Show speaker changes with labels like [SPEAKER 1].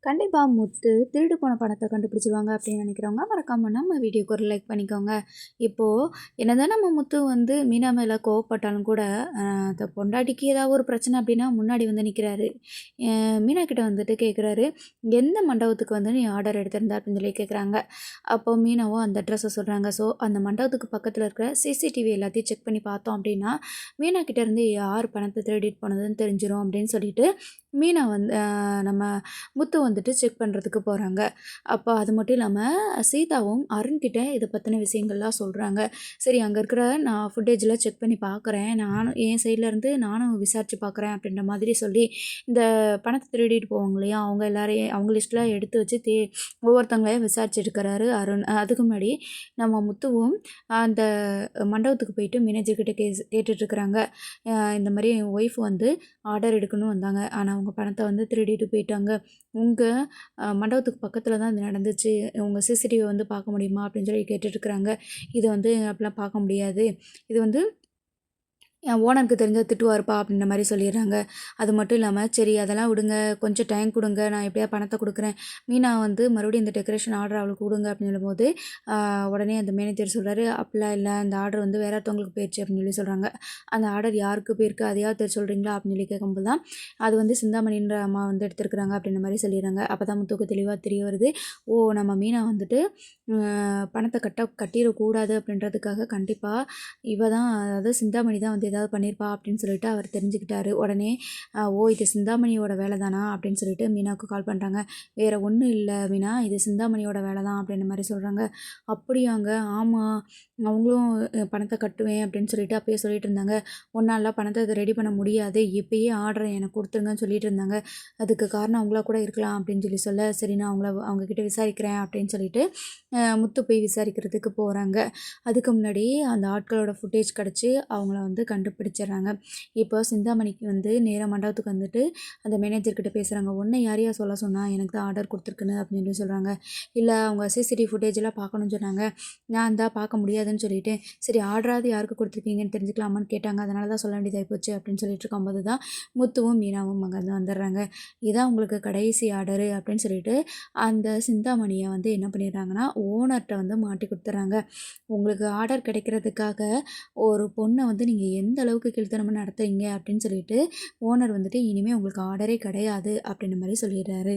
[SPEAKER 1] கண்டிப்பா முத்து திருடு போன பணத்த கண்டுபிடிச்சுருவாங்க அப்படின்னு நினைக்கிறவங்க, மறக்காம நம்ம வீடியோக்கு ஒரு லைக் பண்ணிக்கோங்க. இப்போ என்னதான் நம்ம முத்து வந்து மீனா மேல கோவப்பட்டாலும் கூட, அந்த பொண்டாட்டிக்கு ஏதாவது ஒரு பிரச்சனை அப்படின்னா முன்னாடி வந்து நிக்கிறாரு. மீனா கிட்ட வந்துட்டு கேட்குறாரு, "எந்த மண்டபத்துக்கு வந்து நீ ஆர்டர் எடுத்திருந்த?" அப்படின்னு சொல்லி கேட்குறாங்க. அப்போ மீனாவும் அந்த அட்ரஸ சொல்றாங்க. ஸோ அந்த மண்டபத்துக்கு பக்கத்துல இருக்கிற சிசிடிவி எல்லாத்தையும் செக் பண்ணி பார்த்தோம் அப்படின்னா, மீனா கிட்ட இருந்து யார் பணத்த திருடிட்டு போனதுன்னு தெரிஞ்சிரும் அப்படின்னு சொல்லிட்டு, மீனா வந்து நம்ம முத்து வந்துட்டு செக் பண்ணுறதுக்கு போகிறாங்க. அப்போ அது மட்டும் இல்லாமல் சீதாவும் அருண்கிட்ட இதை பற்றின விஷயங்கள்லாம் சொல்கிறாங்க. சரி அங்கே இருக்கிற நான் ஃபுட்டேஜ்லாம் செக் பண்ணி பார்க்குறேன், நானும் என் சைட்லேருந்து நானும் விசாரித்து பார்க்குறேன் அப்படின்ற மாதிரி சொல்லி இந்த பணத்தை திருடிட்டு போவாங்க இல்லையா, அவங்க எல்லாரையும் அவங்க லிஸ்ட்லாம் எடுத்து வச்சு ஒவ்வொருத்தங்களையும் விசாரிச்சுட்டு இருக்கிறாரு அருண். அதுக்கு முன்னாடி நம்ம முத்துவும் அந்த மண்டபத்துக்கு போயிட்டு மேனேஜர்கிட்ட கேட்டுட்ருக்குறாங்க. இந்த மாதிரி என் ஒய்ஃப் வந்து ஆர்டர் எடுக்கணும் வந்தாங்க, ஆனால் அவங்க பணத்தை வந்து திருடிட்டு போயிட்டாங்க. உங்க மண்டபத்துக்கு பக்கத்துல தான் இது நடந்துச்சு. உங்க சிசிடிவி வந்து பார்க்க முடியுமா? அப்படின்னு சொல்லி கேட்டுட்ருக்குறாங்க. இது வந்து அப்படிலாம் பார்க்க முடியாது. இது வந்து என் ஓனருக்கு தெரிஞ்சா திட்டுவாருப்பா அப்படின்ற மாதிரி சொல்லிடுறாங்க. அது மட்டும் இல்லாமல் சரி அதெல்லாம் விடுங்க, கொஞ்சம் டைம் கொடுங்க, நான் எப்படியா பணத்தை கொடுக்குறேன். மீனா வந்து மறுபடியும் இந்த டெக்கரேஷன் ஆர்டர் அவளுக்கு கொடுங்க அப்படின்னு சொல்லும்போது உடனே அந்த மேனேஜர் சொல்கிறாரு, அப்படிலாம் இல்லை, அந்த ஆர்டர் வந்து வேற ஒருத்தவங்களுக்கு போயிடுச்சு அப்படின்னு சொல்லி சொல்கிறாங்க. அந்த ஆர்டர் யாருக்கு போயிருக்கு அதையாவது தெரிஞ்சு சொல்கிறீங்களா அப்படின்னு சொல்லி கேட்கும்போது தான் அது வந்து சிந்தாமணின்ற அம்மா வந்து எடுத்துருக்குறாங்க அப்படின்ற மாதிரி சொல்லிடுறாங்க. அப்போ தான் முத்துக்கு தெளிவாக தெரிய வருது, ஓ நம்ம மீனா வந்துட்டு பணத்தை கட்டிடக்கூடாது அப்படின்றதுக்காக கண்டிப்பாக இவ தான், அதாவது சிந்தாமணி தான் வந்து ஏதாவது பண்ணியிருப்பா அப்படின்னு சொல்லிட்டு அவர் தெரிஞ்சுக்கிட்டாரு. உடனே ஓ இது சிந்தாமணியோட வேலை தானா அப்படின்னு சொல்லிட்டு மீனாவுக்கு கால் பண்ணுறாங்க. வேறு ஒன்றும் இல்லை மீனா, இது சிந்தாமணியோட வேலை தான் அப்படின்ற மாதிரி சொல்கிறாங்க. அப்படியாங்க, ஆமாம் அவங்களும் பணத்தை கட்டுவேன் அப்படின்னு சொல்லிட்டு அப்பயே சொல்லிட்டு இருந்தாங்க. ஒன்னாலாம் பணத்தை ரெடி பண்ண முடியாது, இப்பயே ஆர்டரை எனக்கு கொடுத்துருங்கன்னு சொல்லிட்டு இருந்தாங்க. அதுக்கு காரணம் அவங்களா கூட இருக்கலாம் அப்படின்னு சொல்லி சொல்ல, சரி நான் அவங்கக்கிட்ட விசாரிக்கிறேன் அப்படின்னு சொல்லிட்டு முத்து போய் விசாரிக்கிறதுக்கு போகிறாங்க. அதுக்கு முன்னாடி அந்த ஆட்களோட ஃபுட்டேஜ் கிடச்சி அவங்கள வந்து கண்டுபிடிச்சிடுறாங்க. இப்போ சிந்தாமணிக்கு வந்து நேராக மண்டபத்துக்கு வந்துட்டு அந்த மேனேஜர்கிட்ட பேசுகிறாங்க. "உன்னை யாரையா சொல்ல சொன்னா? எனக்கு தான் ஆர்டர் கொடுத்துருக்குன்னு" அப்படின்னு சொல்லி சொல்கிறாங்க. இல்லை அவங்க சிசிடிவி ஃபுட்டேஜெலாம் பார்க்கணும்னு சொன்னாங்க, நான் தான் பார்க்க முடியாதுன்னு சொல்லிட்டேன். சரி ஆர்டராவது யாருக்கு கொடுத்துருக்கீங்கன்னு தெரிஞ்சுக்கலாமான்னு கேட்டாங்க, அதனால தான் சொல்ல வேண்டியதாகி போச்சு அப்படின்னு சொல்லிட்டு இருக்கும்போது தான் முத்துவும் மீனாவும் அங்கேருந்து வந்துடுறாங்க. இதான் உங்களுக்கு கடைசி ஆர்டரு அப்படின்னு சொல்லிட்டு அந்த சிந்தாமணியை வந்து என்ன பண்ணிடுறாங்கன்னா ஓனர்கிட்ட வந்து மாட்டி கொடுத்துட்றாங்க. உங்களுக்கு ஆர்டர் கிடைக்கிறதுக்காக ஒரு பொண்ணை வந்து நீங்கள் எந்த அளவுக்கு கீழ்த்தனமாக நடத்துறீங்க அப்படின்னு சொல்லிட்டு ஓனர் வந்துட்டு இனிமேல் உங்களுக்கு ஆர்டரே கிடையாது அப்படின்ற மாதிரி சொல்லிடுறாரு.